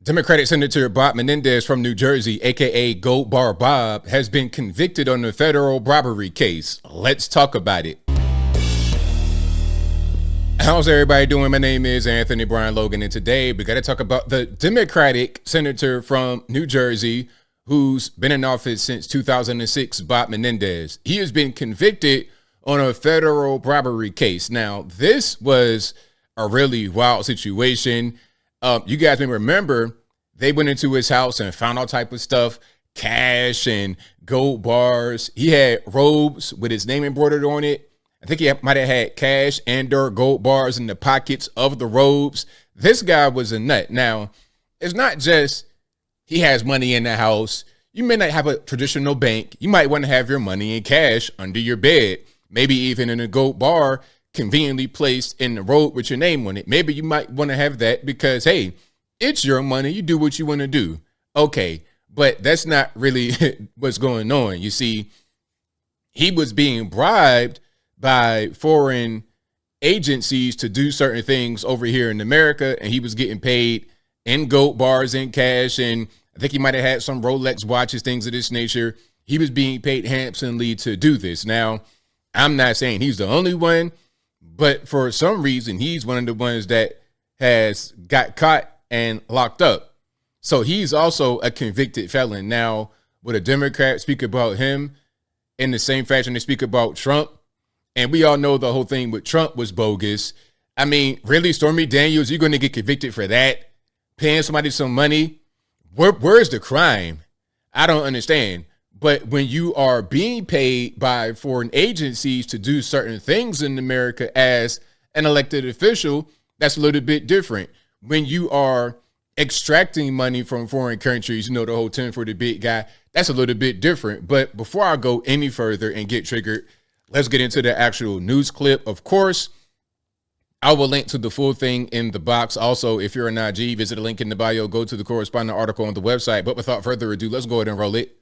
Democratic Senator Bob Menendez from New Jersey, aka Gold Bar Bob, has been convicted on a federal bribery case. Let's talk about it. How's everybody doing? My name is Anthony Brian Logan, and today we got to talk about the Democratic senator from New Jersey who's been in office since 2006, Bob Menendez. He has been convicted on a federal bribery case. Now, this was a really wild situation. You guys may remember they went into his house and found all type of stuff, cash and gold bars. He had robes with his name embroidered on it. I think he might have had cash and or gold bars in the pockets of the robes. This guy was a nut. Now, it's not just he has money in the house. You may not have a traditional bank. You might want to have your money in cash under your bed, maybe even in a gold bar conveniently placed in the robe with your name on it. Maybe you might want to have that because, hey, it's your money. You do what you want to do. Okay, but that's not really what's going on. You see, he was being bribed by foreign agencies to do certain things over here in America, and he was getting paid in gold bars and cash, and I think he might have had some Rolex watches, things of this nature. He was being paid handsomely to do this. Now, I'm not saying he's the only one, but for some reason, he's one of the ones that has got caught and locked up. So he's also a convicted felon. Now, would a Democrat speak about him in the same fashion they speak about Trump? And we all know the whole thing with Trump was bogus. I mean, really, Stormy Daniels, you're going to get convicted for that? Paying somebody some money? Where's the crime? I don't understand. But when you are being paid by foreign agencies to do certain things in America as an elected official, that's a little bit different. When you are extracting money from foreign countries, you know, the whole 10 for the big guy, that's a little bit different. But before I go any further and get triggered, let's get into the actual news clip. Of course, I will link to the full thing in the box. Also, if you're an IG, visit the link in the bio, go to the corresponding article on the website. But without further ado, let's go ahead and roll it.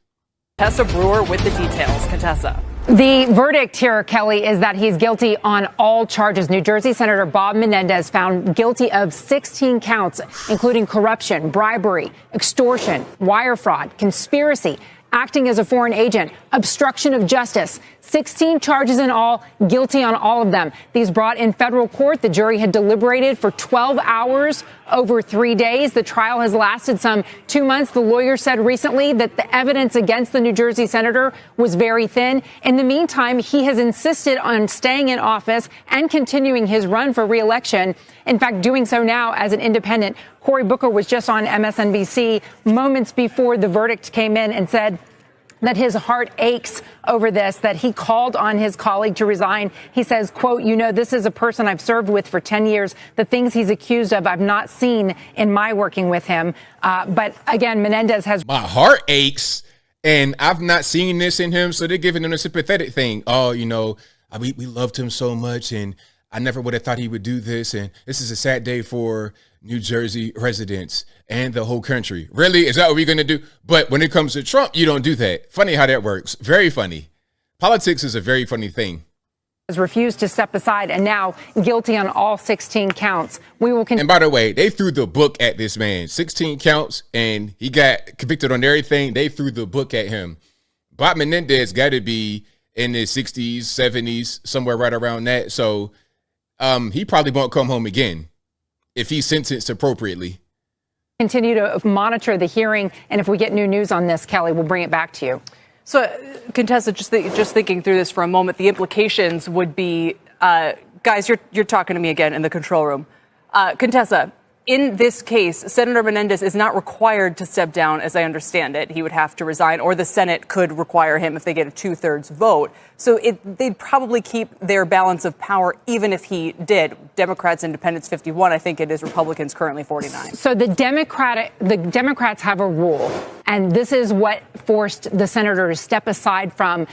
Contessa Brewer with the details. Contessa. The verdict here, Kelly, is that he's guilty on all charges. New Jersey Senator Bob Menendez found guilty of 16 counts, including corruption, bribery, extortion, wire fraud, conspiracy, acting as a foreign agent, obstruction of justice. 16 charges in all, guilty on all of them. These brought in federal court. The jury had deliberated for 12 hours over 3 days. The trial has lasted some 2 months. The lawyer said recently that the evidence against the New Jersey senator was very thin. In the meantime, he has insisted on staying in office and continuing his run for re-election. In fact, doing so now as an independent. Cory Booker was just on MSNBC moments before the verdict came in and said that his heart aches over this, that he called on his colleague to resign. He says, quote, you know, this is a person I've served with for 10 years. The things he's accused of, I've not seen in my working with him. But again, Menendez has... My heart aches, and I've not seen this in him, so they're giving him a sympathetic thing. Oh, you know, we loved him so much, and I never would have thought he would do this, and this is a sad day for New Jersey residents and the whole country. Really? Is that what we're going to do? But when it comes to Trump, you don't do that. Funny how that works. Very funny. Politics is a very funny thing. Has refused to step aside and now guilty on all 16 counts. We will And by the way, they threw the book at this man. 16 counts, and he got convicted on everything. They threw the book at him. Bob Menendez got to be in his 60s, 70s, somewhere right around that. So he probably won't come home again if he's sentenced appropriately. Continue to monitor the hearing, and if we get new news on this, Kelly, we'll bring it back to you. So, Contessa, just thinking through this for a moment, the implications would be, guys, you're talking to me again in the control room. Contessa, in this case, Senator Menendez is not required to step down, as I understand it. He would have to resign, or the Senate could require him if they get a 2/3 vote. So they'd probably keep their balance of power even if he did. Democrats, independents 51, I think it is. Republicans currently 49. So the Democrats have a rule, and this is what forced the senator to step aside from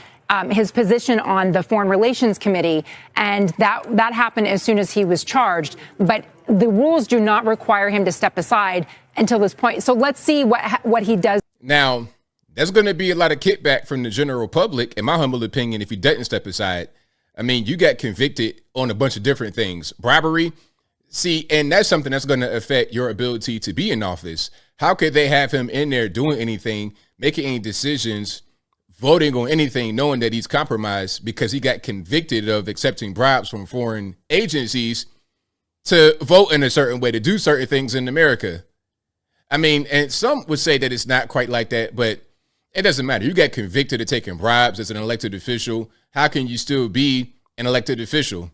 his position on the Foreign Relations Committee, and that happened as soon as he was charged. But the rules do not require him to step aside until this point. So let's see what he does. Now, there's going to be a lot of kickback from the general public, in my humble opinion, if he doesn't step aside. I mean, you got convicted on a bunch of different things. Bribery, See, and that's something that's going to affect your ability to be in office. How could they have him in there doing anything, making any decisions, voting on anything, knowing that he's compromised because he got convicted of accepting bribes from foreign agencies to vote in a certain way, to do certain things in America? I mean, and some would say that it's not quite like that, but it doesn't matter. You got convicted of taking bribes as an elected official. How can you still be an elected official?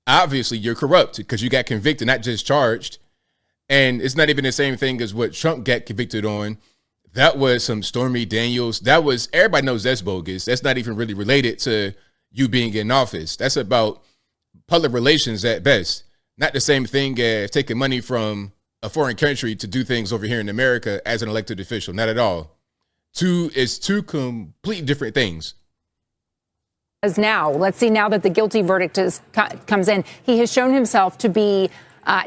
Obviously, you're corrupt because you got convicted, not just charged. And it's not even the same thing as what Trump got convicted on. That was some Stormy Daniels. That was, everybody knows that's bogus. That's not even really related to you being in office. That's about public relations at best. Not the same thing as taking money from a foreign country to do things over here in America as an elected official. Not at all. It's two completely different things. As now, let's see, now that the guilty verdict comes in, he has shown himself to be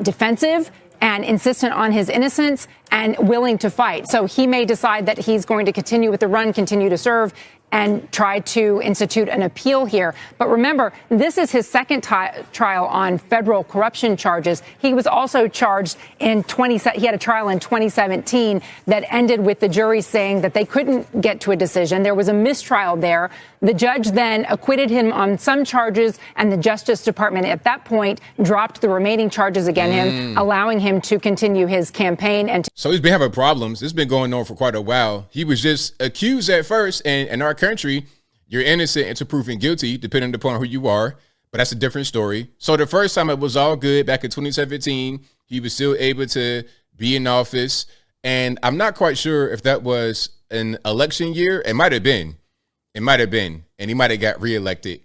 defensive and insistent on his innocence and willing to fight. So he may decide that he's going to continue with the run, continue to serve, and try to institute an appeal here. But remember, this is his second trial on federal corruption charges. He was also charged he had a trial in 2017 that ended with the jury saying that they couldn't get to a decision. There was a mistrial there. The judge then acquitted him on some charges, and the Justice Department at that point dropped the remaining charges against him, allowing him to continue his campaign. So he's been having problems. This has been going on for quite a while. He was just accused at first, and in our country, you're innocent until proven guilty, depending upon who you are. But that's a different story. So the first time it was all good back in 2017, he was still able to be in office. And I'm not quite sure if that was an election year. It might have been. It might have been. And he might have got reelected.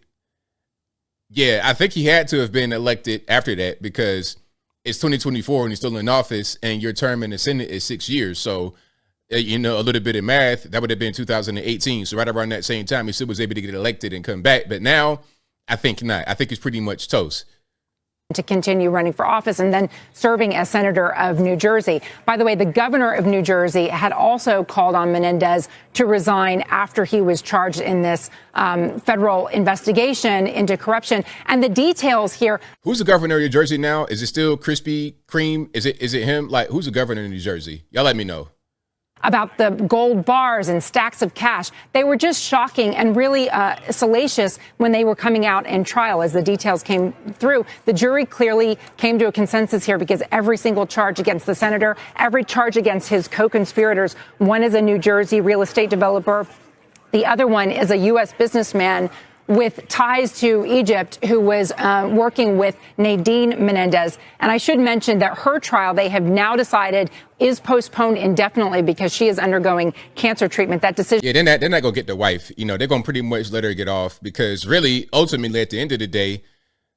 Yeah, I think he had to have been elected after that because it's 2024 and he's still in office and your term in the Senate is 6 years. So, you know, a little bit of math, that would have been 2018. So right around that same time, he still was able to get elected and come back. But now, I think not. I think he's pretty much toast. To continue running for office and then serving as senator of New Jersey. By the way, the governor of New Jersey had also called on Menendez to resign after he was charged in this federal investigation into corruption. And the details here. Who's the governor of New Jersey now? Is it still Krispy Kreme? Is it him? Like, who's the governor of New Jersey? Y'all let me know. About the gold bars and stacks of cash. They were just shocking and really salacious when they were coming out in trial as the details came through. The jury clearly came to a consensus here because every single charge against the senator, every charge against his co-conspirators, one is a New Jersey real estate developer. The other one is a U.S. businessman with ties to Egypt who was working with Nadine Menendez. And I should mention that her trial, they have now decided, is postponed indefinitely because she is undergoing cancer treatment. That decision. Yeah, they're not going to get the wife. You know, they're going to pretty much let her get off because really, ultimately, at the end of the day,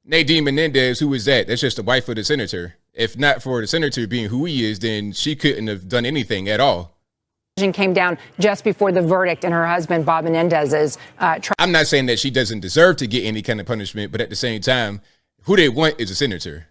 Nadine Menendez, who is that? That's just the wife of the senator. If not for the senator being who he is, then she couldn't have done anything at all. Came down just before the verdict in her husband, Bob Menendez's trial. I'm not saying that she doesn't deserve to get any kind of punishment, but at the same time, who they want is a senator.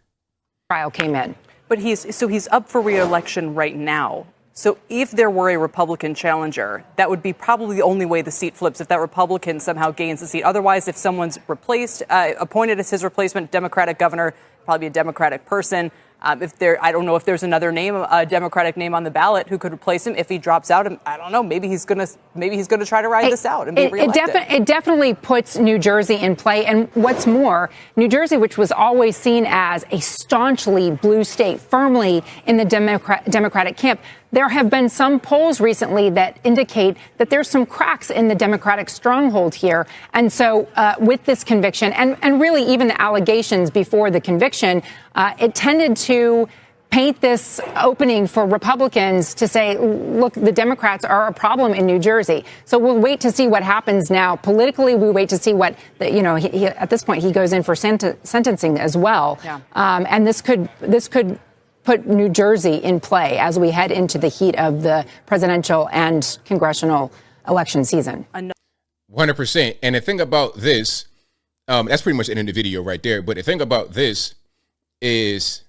Trial came in. But he's up for re-election right now. So if there were a Republican challenger, that would be probably the only way the seat flips, if that Republican somehow gains the seat. Otherwise, if someone's appointed as his replacement, Democratic governor, probably a Democratic person. I don't know if there's another name, a Democratic name on the ballot who could replace him if he drops out. I don't know. Maybe he's gonna try to ride this out and be reelected. It definitely puts New Jersey in play. And what's more, New Jersey, which was always seen as a staunchly blue state, firmly in the Democratic camp, there have been some polls recently that indicate that there's some cracks in the Democratic stronghold here. And so with this conviction and really even the allegations before the conviction, it tended to paint this opening for Republicans to say, look, the Democrats are a problem in New Jersey. So we'll wait to see what happens now. Politically, we wait to see what, he, at this point, he goes in for sentencing as well. Yeah. And this could put New Jersey in play as we head into the heat of the presidential and congressional election season. 100%. And the thing about this, that's pretty much the end of the video right there. But the thing about this is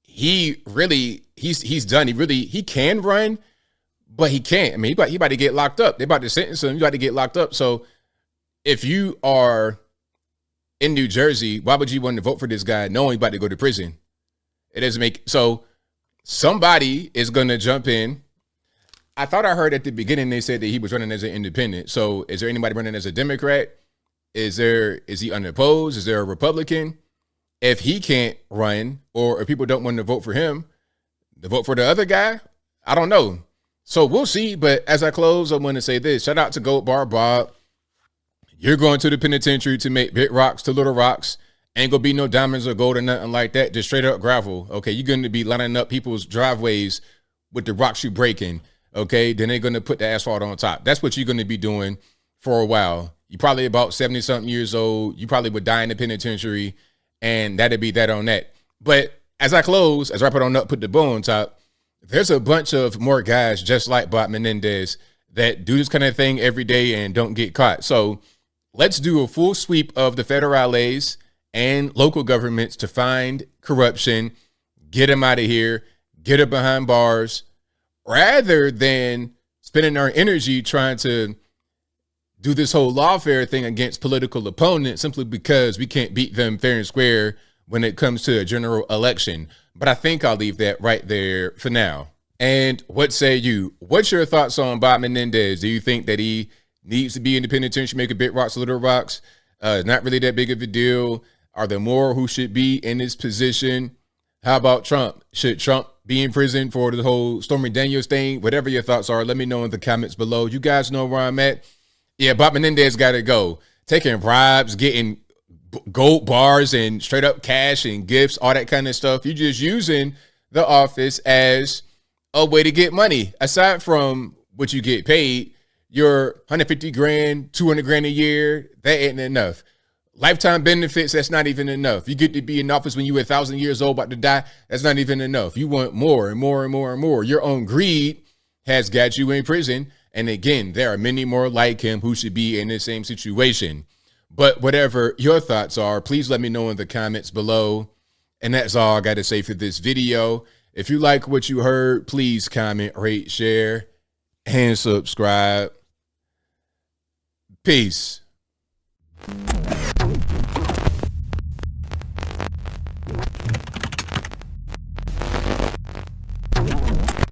he's done. He can run, but he can't. I mean, he about to get locked up. They're about to sentence him. He's about to get locked up. So if you are in New Jersey, why would you want to vote for this guy knowing he's about to go to prison? It doesn't make so somebody is going to jump in. I thought I heard at the beginning they said that he was running as an independent. So is there anybody running as a Democrat? Is he unopposed? Is there a Republican? If he can't run, or if people don't want to vote for him, to vote for the other guy, I don't know. So we'll see. But as I close, I want to say this. Shout out to Goat Bar Bob. You're going to the penitentiary to make big rocks to little rocks. Ain't gonna be no diamonds or gold or nothing like that. Just straight up gravel. Okay, you're going to be lining up people's driveways with the rocks you breaking. Okay, then they're going to put the asphalt on top. That's what you're going to be doing for a while. You're probably about 70-something years old. You probably would die in the penitentiary, and that'd be that on that. But as I close, as I wrap it on up, put the bow on top, there's a bunch of more guys just like Bob Menendez that do this kind of thing every day and don't get caught. So let's do a full sweep of the federales and local governments to find corruption, get them out of here, get them behind bars, rather than spending our energy trying to do this whole lawfare thing against political opponents simply because we can't beat them fair and square when it comes to a general election. But I think I'll leave that right there for now. And what say you? What's your thoughts on Bob Menendez? Do you think that he needs to be in the penitentiary, make a big rocks, little rocks? Not really that big of a deal. Are there more who should be in this position? How about Trump? Should Trump be in prison for the whole Stormy Daniels thing? Whatever your thoughts are, let me know in the comments below. You guys know where I'm at. Yeah, Bob Menendez got to go. Taking bribes, getting gold bars and straight up cash and gifts, all that kind of stuff. You're just using the office as a way to get money. Aside from what you get paid, your 150 grand, 200 grand a year, that ain't enough. Lifetime benefits, that's not even enough. You get to be in office when you're 1,000 years old, about to die. That's not even enough. You want more and more and more and more. Your own greed has got you in prison. And again, there are many more like him who should be in the same situation. But whatever your thoughts are, please let me know in the comments below. And that's all I got to say for this video. If you like what you heard, please comment, rate, share, and subscribe. Peace.